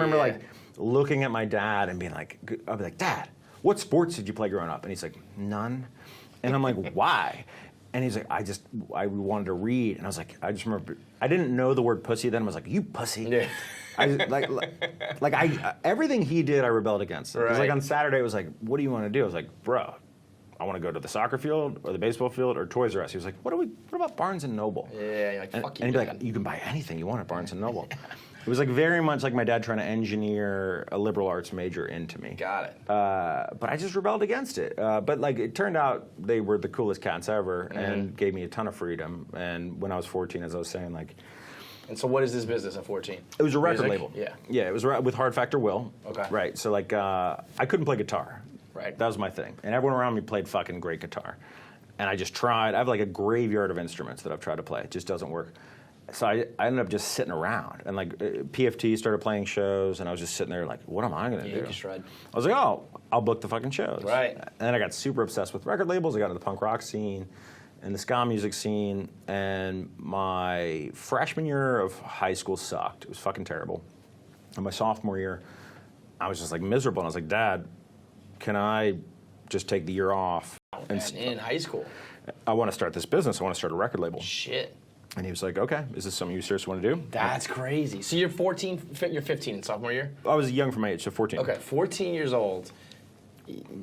remember like looking at my dad and being like, I'd be like, Dad, what sports did you play growing up? And he's like, none. And I'm like, why? And he's like, I wanted to read. And I was like, I just remember, I didn't know the word pussy then. I was like, you pussy. Yeah. Everything he did, I rebelled against. Because Right. like on Saturday, it was like, what do you want to do? I was like, bro, I want to go to the soccer field or the baseball field or Toys R Us. He was like, what about Barnes and Noble? Yeah, you're like, fuck you. And he'd be like, you can buy anything you want at Barnes and Noble. It was like very much like my dad trying to engineer a liberal arts major into me. Got it. But I just rebelled against it. But like it turned out they were the coolest cats ever and gave me a ton of freedom. And when I was 14, as I was saying, like. And so what is this business at 14? It was a record Music? label. Yeah. Yeah, it was with Hard Factor Will. Okay. Right. So like I couldn't play guitar. Right. That was my thing. And everyone around me played fucking great guitar. And I just tried. I have like a graveyard of instruments that I've tried to play. It just doesn't work. So I ended up just sitting around. And like PFT started playing shows, and I was just sitting there like, what am I going to do? You just tried. I was like, oh, I'll book the fucking shows. Right. And then I got super obsessed with record labels. I got into the punk rock scene and the ska music scene. And my freshman year of high school sucked. It was fucking terrible. And my sophomore year, I was just like miserable. And I was like, Dad, can I just take the year off? In high school. I want to start this business. I want to start a record label. Shit. And he was like, okay, is this something you seriously want to do? That's crazy. So you're 14, you're 15 in sophomore year? I was young for my age, so 14. Okay, 14 years old.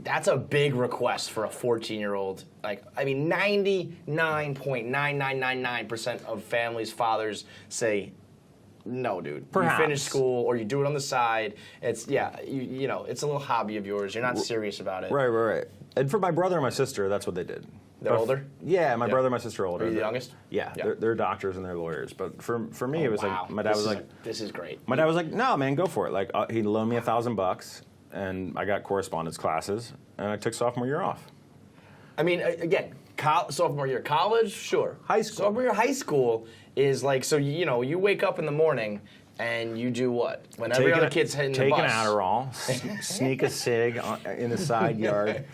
That's a big request for a 14-year-old. Like, I mean, 99.9999% of families' fathers say, no, dude. Perhaps. You finish school or you do it on the side. It's, you know, it's a little hobby of yours. You're not serious about it. Right. And for my brother and my sister, that's what they did. They're older? Yeah, my brother and my sister are older. Are you the youngest? Yeah, Yeah. They're doctors and they're lawyers. But for me, it was like, my dad was like, this is great. my dad was like, no, man, go for it. Like, he loaned me $1,000, and I got correspondence classes, and I took sophomore year off. I mean, again, sophomore year college, sure. High school. Sophomore year high school is like, so you know, you wake up in the morning and you do what? When every other kid's hitting the bus. Take an Adderall, sneak a cig in the side yard,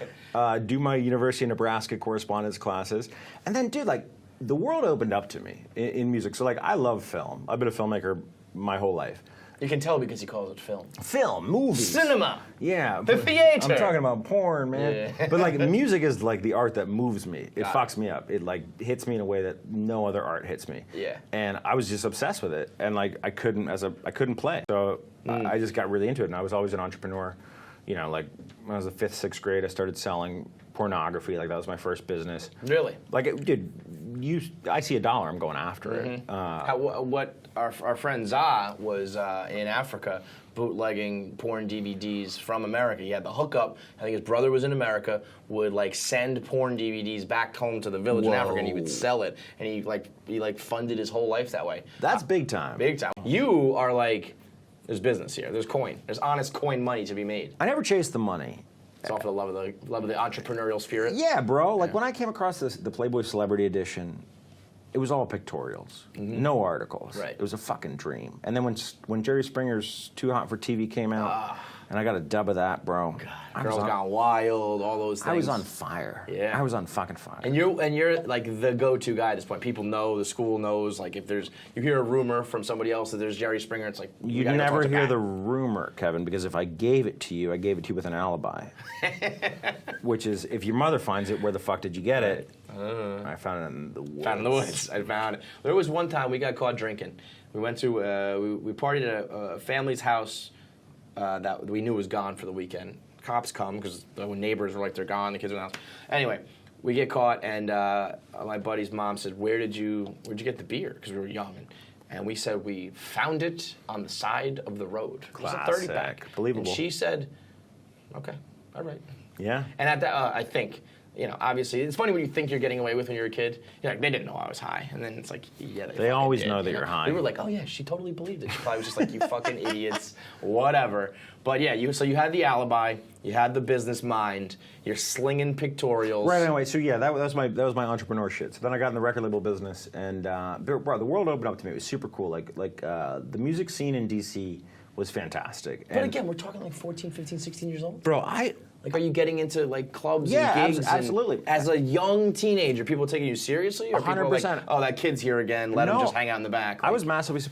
do my University of Nebraska correspondence classes, and then, dude, like, the world opened up to me in music. So, like, I love film. I've been a filmmaker my whole life. You can tell because he calls it film. Film, movies. Cinema. Yeah. The theater. I'm talking about porn, man. Yeah. But like music is like the art that moves me. It fucks me up. It like hits me in a way that no other art hits me. Yeah. And I was just obsessed with it. And like I couldn't play. So I just got really into it, and I was always an entrepreneur. You know, like when I was in 5th, 6th grade, I started selling pornography. Like that was my first business. Really? Like, I see $1, I'm going after it. What our friend Za was in Africa bootlegging porn DVDs from America. He had the hookup. I think his brother was in America, would like send porn DVDs back home to the village in Africa, and he would sell it. And he funded his whole life that way. That's big time. Big time. You are like, there's business here. There's coin. There's honest coin money to be made. I never chased the money. It's all for the love of the entrepreneurial spirit. Yeah, bro. Like when I came across the Playboy Celebrity Edition, it was all pictorials, no articles. Right. It was a fucking dream. And then when Jerry Springer's Too Hot for TV came out, and I got a dub of that, bro. God, Girls Gone Wild, all those things. I was on fire. Yeah. I was on fucking fire. And you're like the go-to guy at this point. People know, the school knows. Like if you hear a rumor from somebody else that there's Jerry Springer, it's like you never hear the rumor, Kevin, because if I gave it to you, I gave it to you with an alibi. Which is, if your mother finds it, where the fuck did you get it? I found it in the woods. Found it in the woods. I found it. There was one time we got caught drinking. We went to we partied at a family's house that we knew was gone for the weekend. Cops come because the neighbors were like, they're gone. The kids are in the house. Anyway, we get caught, and my buddy's mom said, where'd you get the beer? Because we were young. And we said we found it on the side of the road. Classic. It was a 30-pack. Believable. And she said, okay, all right. Yeah. And at that, I think, you know, obviously, it's funny when you think you're getting away with when you're a kid. You're like, they didn't know I was high. And then it's like, yeah, they always know that you're high. We were like, oh yeah, she totally believed it. She probably was just like, you fucking idiots, whatever. But yeah, so you had the alibi, you had the business mind, you're slinging pictorials. Right, anyway, so yeah, that was my entrepreneur shit. So then I got in the record label business, and bro, the world opened up to me. It was super cool. Like the music scene in DC was fantastic. But again, we're talking like 14, 15, 16 years old? Bro, Like, are you getting into like clubs and gigs? Absolutely. As a young teenager, people taking you seriously? Or 100%. People are like, oh, that kid's here again. Let him just hang out in the back. I was massively surprised.